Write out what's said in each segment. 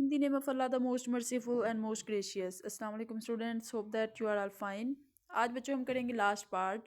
In the name of Allah, the most merciful and most gracious. Assalamu alaikum students. Hope that you are all fine. आज बच्चों हम करेंगे last part,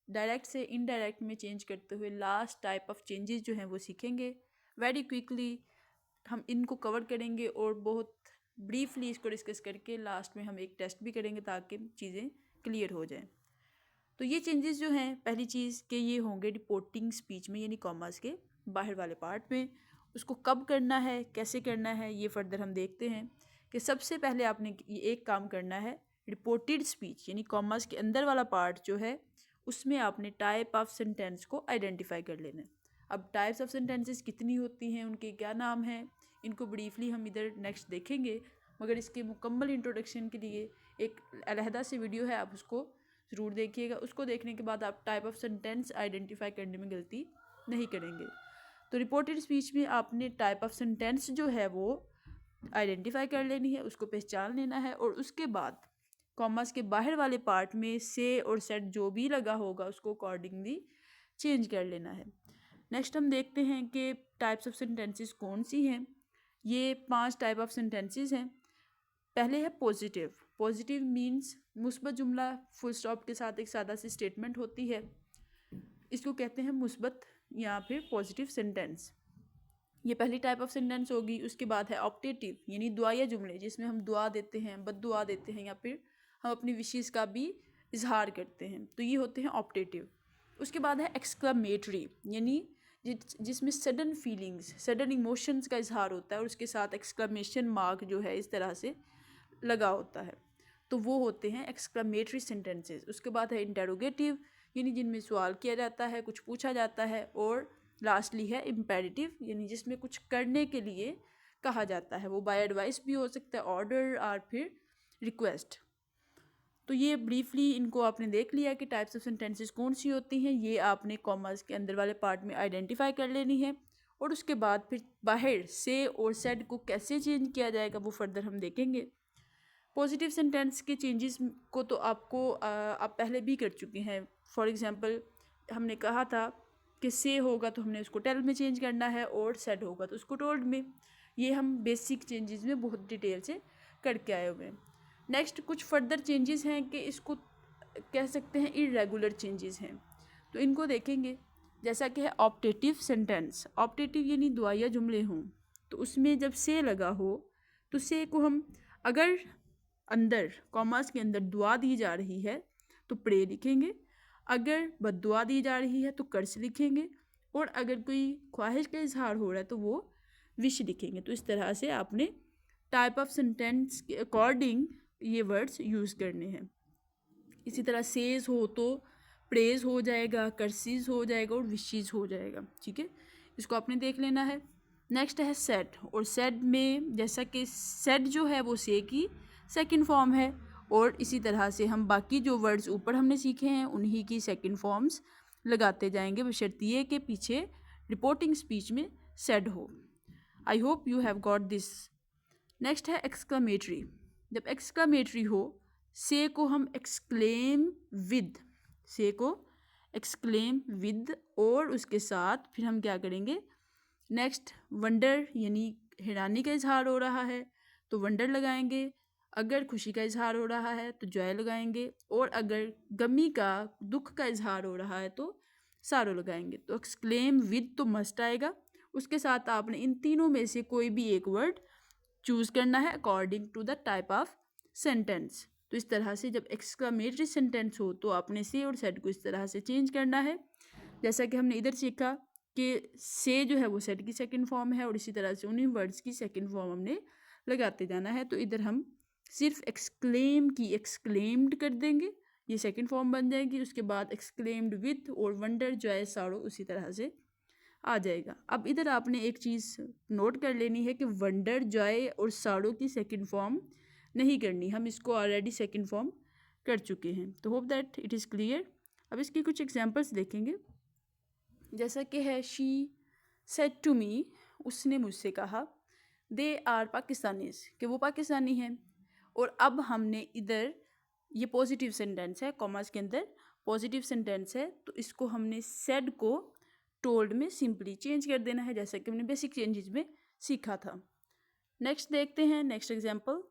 direct से indirect में change करते हुए last type of changes जो हैं वो सीखेंगे वेरी क्विकली। हम इनको कवर करेंगे और बहुत ब्रीफली इसको डिस्कस करके लास्ट में हम एक टेस्ट भी करेंगे ताकि चीज़ें क्लियर हो जाएं। तो ये चेंजेस जो हैं, पहली चीज़ कि ये होंगे रिपोर्टिंग स्पीच में, यानी कॉमर्स के बाहर वाले पार्ट में। उसको कब करना है, कैसे करना है, ये फर्दर हम देखते हैं कि सबसे पहले आपने ये एक काम करना है, रिपोर्टेड स्पीच यानी कॉमर्स के अंदर वाला पार्ट जो है उसमें आपने टाइप ऑफ सेंटेंस को आइडेंटिफाई कर लेना है। अब टाइप्स ऑफ सेंटेंसेस कितनी होती हैं, उनके क्या नाम हैं, इनको ब्रीफली हम इधर नेक्स्ट देखेंगे, मगर इसके मुकम्मल इंट्रोडक्शन के लिए एक अलहदा से वीडियो है, आप उसको ज़रूर देखिएगा। उसको देखने के बाद आप टाइप ऑफ सेंटेंस आइडेंटिफाई करने में गलती नहीं करेंगे। तो रिपोर्टेड स्पीच में आपने टाइप ऑफ सेंटेंस जो है वो आइडेंटिफाई कर लेनी है, उसको पहचान लेना है, और उसके बाद कॉमर्स के बाहर वाले पार्ट में से और सेट जो भी लगा होगा उसको अकॉर्डिंगली चेंज कर लेना है। नेक्स्ट हम देखते हैं कि टाइप्स ऑफ सेंटेंसेस कौन सी हैं। ये 5 टाइप ऑफ सेंटेंसेस हैं। पहले है पॉजिटिव। पॉजिटिव मीन्स मुस्बत जुमला फुल स्टॉप के साथ एक सादा सी स्टेटमेंट होती है, इसको कहते हैं मुस्बत या फिर पॉजिटिव सेंटेंस। ये पहली टाइप ऑफ सेंटेंस होगी। उसके बाद है ऑप्टेटिव यानी दुआया जुमले, जिसमें हम दुआ देते हैं, बद्दुआ देते हैं, या फिर हम अपनी विशेज़ का भी इजहार करते हैं, तो ये होते हैं ऑप्टेटिव। उसके बाद है एक्सक्लेमेटरी यानी जिसमें सडन फीलिंग्स, सडन इमोशंस का इजहार होता है और उसके साथ एक्सक्लेमेशन मार्क जो है इस तरह से लगा होता है, तो वो होते हैं एक्सक्लेमेटरी सेंटेंसेस। उसके बाद है इंटेरोगेटिव यानी जिनमें सवाल किया जाता है, कुछ पूछा जाता है। और लास्टली है इम्पेरेटिव यानी जिसमें कुछ करने के लिए कहा जाता है, वो बाय एडवाइस भी हो सकता है, ऑर्डर और फिर रिक्वेस्ट। तो ये ब्रीफली इनको आपने देख लिया कि टाइप्स ऑफ सेंटेंसेस कौन सी होती हैं, ये आपने कॉमर्स के अंदर वाले पार्ट में आइडेंटिफाई कर लेनी है। और उसके बाद फिर बाहर से और सेड को कैसे चेंज किया जाएगा वो फर्दर हम देखेंगे। पॉजिटिव सेंटेंस के चेंजेस को तो आपको आप पहले भी कर चुके हैं। फॉर एग्जांपल हमने कहा था कि से होगा तो हमने उसको टेल में चेंज करना है, और सेड होगा तो उसको टोल्ड में। ये हम बेसिक चेंजेस में बहुत डिटेल से करके आए हुए हैं। नेक्स्ट कुछ फर्दर चेंजेस हैं कि इसको कह सकते हैं इरेगुलर चेंजेस हैं, तो इनको देखेंगे। जैसा कि है ऑप्टेटिव सेंटेंस। ऑप्टेटिव यानी दुआया जुमले हों, तो उसमें जब से लगा हो तो से को हम अगर अंदर कॉमर्स के अंदर दुआ दी जा रही है तो प्रे लिखेंगे, अगर बद्दुआ दी जा रही है तो कर्ज लिखेंगे, और अगर कोई ख्वाहिश का इजहार हो रहा है तो वो विश लिखेंगे। तो इस तरह से आपने टाइप ऑफ सेंटेंस के अकॉर्डिंग ये वर्ड्स यूज़ करने हैं। इसी तरह सेज हो तो प्रेज हो जाएगा, कर्सीज हो जाएगा और विशेज हो जाएगा। ठीक है, इसको आपने देख लेना है। नेक्स्ट है सेट। और सेट में जैसा कि सेट जो है वो से की सेकंड फॉर्म है, और इसी तरह से हम बाकी जो वर्ड्स ऊपर हमने सीखे हैं उन्हीं की सेकंड फॉर्म्स लगाते जाएंगे, बशर्ते के पीछे रिपोर्टिंग स्पीच में सेड हो। I hope you have got this. Next है एक्सक्लेमेटरी। जब एक्सक्लेमेटरी हो, से को हम एक्सक्लेम विद, से को एक्सक्लेम विद, और उसके साथ फिर हम क्या करेंगे, नेक्स्ट वंडर यानी हैरानी का इजहार हो रहा है तो वंडर लगाएंगे, अगर खुशी का इजहार हो रहा है तो जॉय लगाएंगे, और अगर गमी का, दुख का इजहार हो रहा है तो सारो लगाएंगे। तो एक्सक्लेम विद तो मस्ट आएगा। उसके साथ आपने इन तीनों में से कोई भी एक वर्ड चूज़ करना है according to the type of sentence. तो इस तरह से जब एक्सक्लेमेटरी सेंटेंस हो तो आपने से और सेट को इस तरह से चेंज करना है, जैसा कि हमने इधर सीखा कि से जो है वो सेट की सेकंड फॉर्म है, और इसी तरह से उन्हीं वर्ड्स की सेकंड फॉर्म हमने लगाते जाना है। तो इधर हम सिर्फ एक्सक्लेम की एक्सक्लेम्ड कर देंगे, ये सेकंड फॉर्म बन जाएगी। उसके बाद एक्सक्लेम्ड विथ और वंडर जॉय सारो उसी तरह से आ जाएगा। अब इधर आपने एक चीज़ नोट कर लेनी है कि वंडर जॉय और सारो की सेकंड फॉर्म नहीं करनी, हम इसको ऑलरेडी सेकंड फॉर्म कर चुके हैं। तो hope that it is clear. अब इसकी कुछ एग्जांपल्स देखेंगे। जैसा कि है शी सेड टू मी, उसने मुझसे कहा, दे आर पाकिस्तानीज़, कि वो पाकिस्तानी हैं। और अब हमने इधर ये पॉजिटिव सेंटेंस है, कॉमर्स के अंदर पॉजिटिव सेंटेंस है, तो इसको हमने सेड को टोल्ड में सिंपली चेंज कर देना है, जैसा कि हमने बेसिक चेंजेस में सीखा था। नेक्स्ट देखते हैं next example.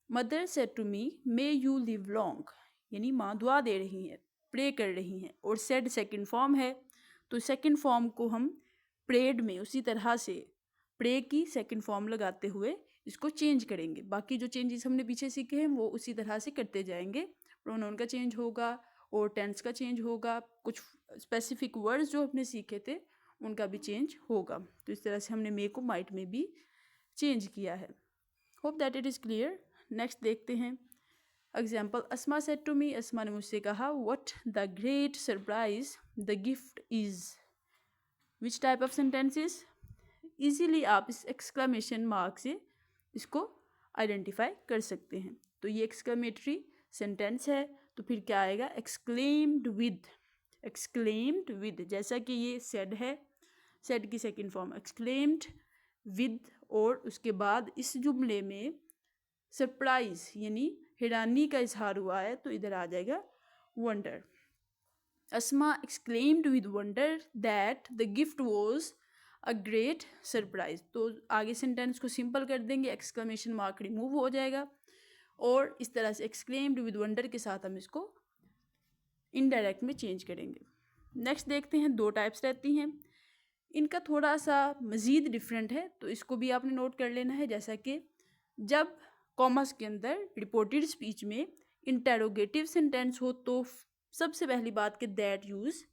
Mother said to me may you live long, यानी माँ दुआ दे रही हैं, प्रे कर रही हैं, और सेड सेकंड फॉर्म है, तो सेकंड फॉर्म को हम प्रेड में उसी तरह से प्रे की सेकंड फॉर्म लगाते हुए इसको चेंज करेंगे। बाकी जो चेंजेस हमने पीछे सीखे हैं वो उसी तरह से करते जाएंगे। प्रोनाउन का चेंज होगा और टेंस का चेंज होगा, कुछ स्पेसिफिक वर्ड्स जो हमने सीखे थे उनका भी चेंज होगा। तो इस तरह से हमने मे को माइट में भी चेंज किया है। Hope that it is clear. Next देखते हैं example. Asma said to me, Asma ने मुझसे कहा, what the great surprise the gift is. Which type of sentences. Easily आप इस एक्सक्लेमेशन मार्क से इसको आइडेंटिफाई कर सकते हैं। तो ये एक्सक्लेमेटरी सेंटेंस है, तो फिर क्या आएगा, एक्सक्लेम्ड विद। एक्सक्लेम्ड विद, जैसा कि ये सेड है, सेड की सेकंड फॉर्म एक्सक्लेम्ड विद, और उसके बाद इस जुमले में सरप्राइज यानी हैरानी का इजहार हुआ है, तो इधर आ जाएगा wonder. Asma exclaimed with wonder that the gift was a great surprise. तो आगे सेंटेंस को सिंपल कर देंगे, एक्सक्लेमेशन मार्क रिमूव हो जाएगा, और इस तरह से एक्सक्लेम्ड विद वंडर के साथ हम इसको इनडायरेक्ट में चेंज करेंगे। नेक्स्ट देखते हैं, दो टाइप्स रहती हैं, इनका थोड़ा सा मज़ीद डिफरेंट है, तो इसको भी आपने नोट कर लेना है। जैसा कि जब कॉमर्स के अंदर रिपोर्टेड स्पीच में इंटेरोगेटिव सेंटेंस हो तो सबसे पहली बात कि दैट यूज़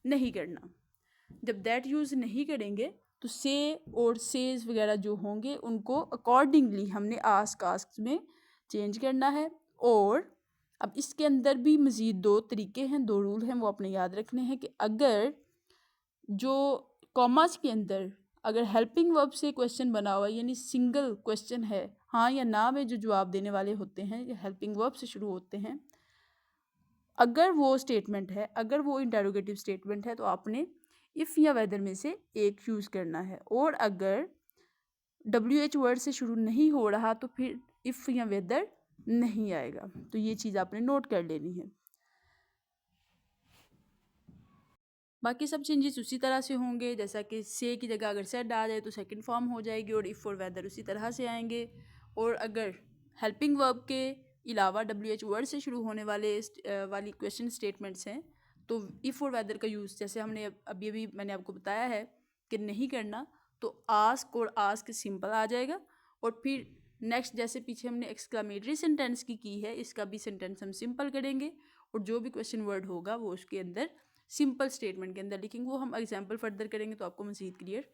नहीं करना। जब दैट यूज़ नहीं करेंगे तो से और सेज वगैरह जो होंगे उनको अकॉर्डिंगली हमने आस्क में चेंज करना है। और अब इसके अंदर भी मज़ीद दो तरीके हैं, दो रूल हैं, वो आपने याद रखने हैं कि अगर जो कॉमर्स के अंदर अगर हेल्पिंग वर्ब से क्वेश्चन बना हुआ है, यानी सिंगल क्वेश्चन है, हाँ या ना में जो जवाब देने वाले होते हैं या हेल्पिंग वर्ब से शुरू होते हैं, अगर वो स्टेटमेंट है, अगर वो इंटेरोगेटिव स्टेटमेंट है, तो आपने इफ़ या वेदर में से एक यूज़ करना है। और अगर WH वर्ड से शुरू नहीं हो रहा तो फिर इफ़ या वेदर नहीं आएगा। तो ये चीज़ आपने नोट कर लेनी है। बाकी सब चेंजेस उसी तरह से होंगे, जैसा कि से की जगह अगर सेड आ जाए तो सेकंड फॉर्म हो जाएगी, और इफ़ और वेदर उसी तरह से आएंगे। और अगर हेल्पिंग वर्ब के अलावा WH वर्ड से शुरू होने वाली क्वेश्चन स्टेटमेंट्स हैं तो इफ़ और वेदर का यूज़, जैसे हमने अभी अभी मैंने आपको बताया है कि नहीं करना, तो आस्क और आस्क सिंपल आ जाएगा। और फिर नेक्स्ट जैसे पीछे हमने एक्सक्लेमेटरी सेंटेंस की है, इसका भी सेंटेंस हम सिंपल करेंगे, और जो भी क्वेश्चन वर्ड होगा वो उसके अंदर सिंपल स्टेटमेंट के अंदर लिखेंगे। वो हम एग्जाम्पल फर्दर करेंगे तो आपको मज़ीद क्लियर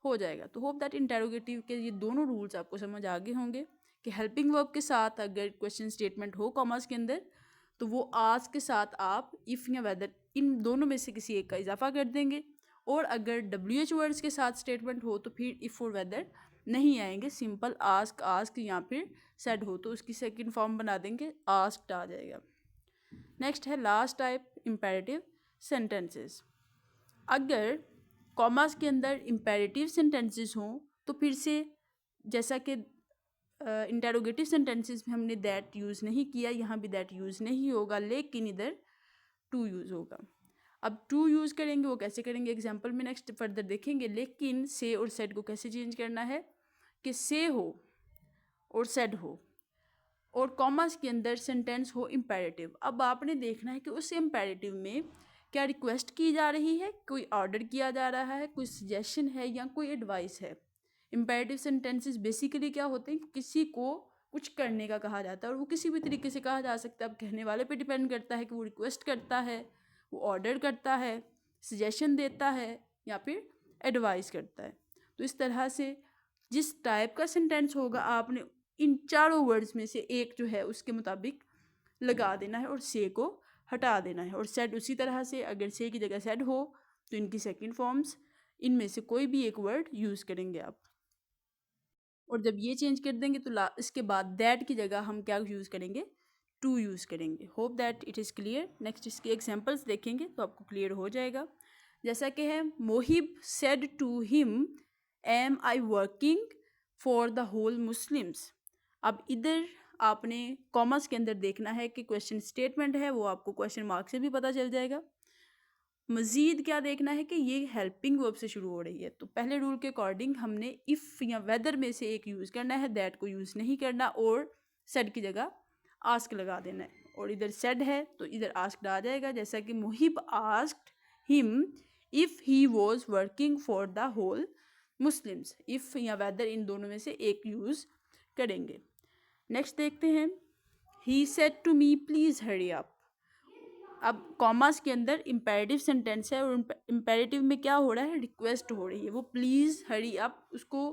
हो जाएगा। तो होप दैट इंटेरोगेटिव के ये दोनों रूल्स आपको समझ आ गए होंगे कि हेल्पिंग वर्ब के साथ अगर क्वेश्चन स्टेटमेंट हो कॉमर्स के अंदर तो वो आज के साथ आप इफ़ या वेदर इन दोनों में से किसी एक का इजाफा कर देंगे। और अगर WH वर्ड्स के साथ स्टेटमेंट हो तो फिर इफ़ और वेदर नहीं आएंगे, सिंपल आस्क या फिर सेड हो तो उसकी सेकंड फॉर्म बना देंगे, आस्क्ड आ जाएगा। नेक्स्ट है लास्ट टाइप, इम्पेरेटिव सेंटेंसेस। अगर कॉमर्स के अंदर इम्पेरेटिव सेंटेंसेस हों तो फिर से जैसा कि इंटेरोगेटिव सेंटेंसेस में हमने दैट यूज़ नहीं किया, यहाँ भी दैट यूज़ नहीं होगा, लेकिन इधर टू यूज़ होगा। अब टू यूज़ करेंगे, वो कैसे करेंगे एग्जाम्पल में नेक्स्ट फर्दर देखेंगे। लेकिन से और सेड को कैसे चेंज करना है कि से हो और सेड हो और कॉमर्स के अंदर सेंटेंस हो इम्पेरेटिव। अब आपने देखना है कि उस इम्पेरेटिव में क्या रिक्वेस्ट की जा रही है, कोई ऑर्डर किया जा रहा है, कोई सजेशन है या कोई एडवाइस है। इम्पेरेटिव सेंटेंसेस बेसिकली क्या होते हैं, किसी को कुछ करने का कहा जाता है, और वो किसी भी तरीके से कहा जा सकता है। अब कहने वाले पे डिपेंड करता है कि वो रिक्वेस्ट करता है, वो ऑर्डर करता है, सजेशन देता है या फिर एडवाइस करता है। तो इस तरह से जिस टाइप का सेंटेंस होगा आपने इन चारों वर्ड्स में से एक जो है उसके मुताबिक लगा देना है और से को हटा देना है। और सेड उसी तरह से, अगर से की जगह सेड हो तो इनकी सेकंड फॉर्म्स इनमें से कोई भी एक वर्ड यूज़ करेंगे आप। और जब ये चेंज कर देंगे तो इसके बाद दैट की जगह हम क्या यूज़ करेंगे, टू यूज़ करेंगे। Hope that it is clear. Next इसके एग्जाम्पल्स देखेंगे तो आपको क्लियर हो जाएगा। जैसा कि है, Mohib said to him am I working for the whole Muslims. अब इधर आपने कॉमर्स के अंदर देखना है कि क्वेश्चन स्टेटमेंट है, वो आपको क्वेश्चन मार्क से भी पता चल जाएगा। मज़ीद क्या देखना है कि ये हेल्पिंग वर्ब से शुरू हो रही है, तो पहले रूल के अकॉर्डिंग हमने इफ़ या वेदर में से एक यूज़ करना है, दैट को यूज़ नहीं करना और सेड की जगह आस्क लगा देना है। और इधर सेड है तो इधर आस्क्ड आ जाएगा, जैसा कि Muhib asked him if he was working for the whole Muslims. If या वेदर इन दोनों में से एक यूज़ करेंगे। नेक्स्ट देखते हैं, he said to me please hurry up. अब कॉमास के अंदर इम्पेरेटिव सेंटेंस है और इम्पेरेटिव में क्या हो रहा है, रिक्वेस्ट हो रही है। वो प्लीज़ हरी अप उसको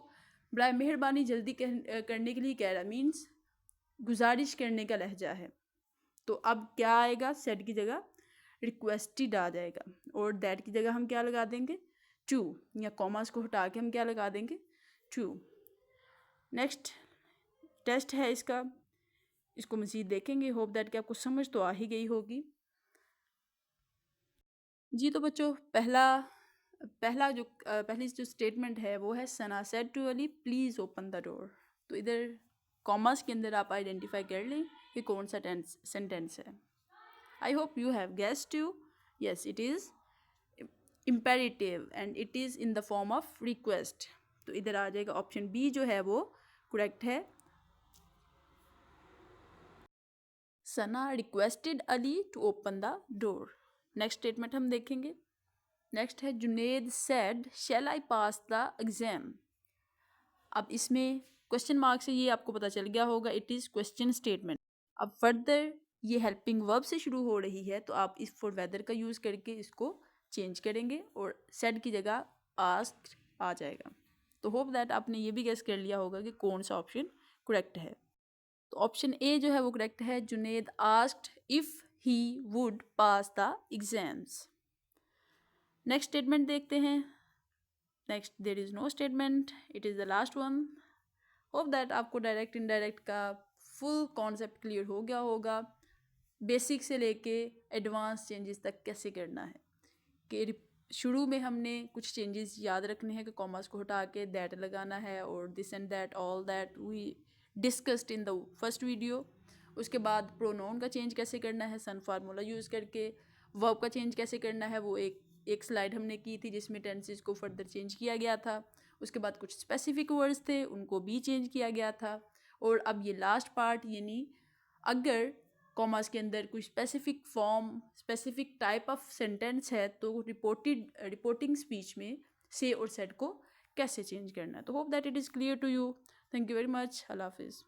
बड़ा मेहरबानी जल्दी करने के लिए कह रहा, मीन्स गुजारिश करने का लहजा है। तो अब क्या आएगा, सेड की जगह रिक्वेस्टेड आ जाएगा और दैट की जगह हम क्या लगा देंगे, टू, या कॉमास को हटा के हम क्या लगा देंगे, टू। नेक्स्ट टेस्ट है इसका, इसको मज़ीद देखेंगे। होप दैट कि आपको समझ तो आ ही गई होगी। जी तो बच्चों पहली जो स्टेटमेंट है वो है, Sana said to Ali please open the door. तो इधर कॉमर्स के अंदर आप आइडेंटिफाई कर लें कि कौन सा सेंटेंस है। I hope you have guessed you. Yes, it is imperative and it is in the form of request. तो इधर आ जाएगा ऑप्शन बी जो है वो करेक्ट है। Sana requested Ali to open the door. Next statement हम देखेंगे। नेक्स्ट है, Junaid said shall I pass the exam. अब इसमें क्वेश्चन मार्क से ये आपको पता चल गया होगा, इट इज़ क्वेश्चन स्टेटमेंट। अब फर्दर ये हेल्पिंग वर्ब से शुरू हो रही है तो आप इस फॉर वेदर का यूज़ करके इसको चेंज करेंगे और सेड की जगह आस्क्ड आ जाएगा। तो होप दैट आपने ये भी गेस कर लिया होगा कि कौन सा ऑप्शन करेक्ट है। तो ऑप्शन ए जो है वो करेक्ट है, Junaid asked if he would pass the exams. Next statement देखते हैं। Next, there is no statement, it is the last one. Hope that आपको डायरेक्ट इनडायरेक्ट का फुल कॉन्सेप्ट क्लियर हो गया होगा, बेसिक से लेके एडवांस चेंजेस तक कैसे करना है। कि शुरू में हमने कुछ चेंजेस याद रखने हैं कि कॉमर्स को हटा के दैट लगाना है और this and that all that we discussed in the first video. उसके बाद प्रोनाउन का चेंज कैसे करना है सन फार्मूला यूज़ करके, वर्ब का चेंज कैसे करना है वो एक स्लाइड हमने की थी जिसमें टेंसेस को फर्दर चेंज किया गया था। उसके बाद कुछ स्पेसिफिक वर्ड्स थे उनको भी चेंज किया गया था। और अब ये लास्ट पार्ट, यानी अगर कॉमर्स के अंदर कोई specific form specific type of sentence है तो रिपोर्टिंग स्पीच में से और सेड को कैसे चेंज करना है। तो hope that it is clear to you. Thank you very much. अल्लाह हाफिज़।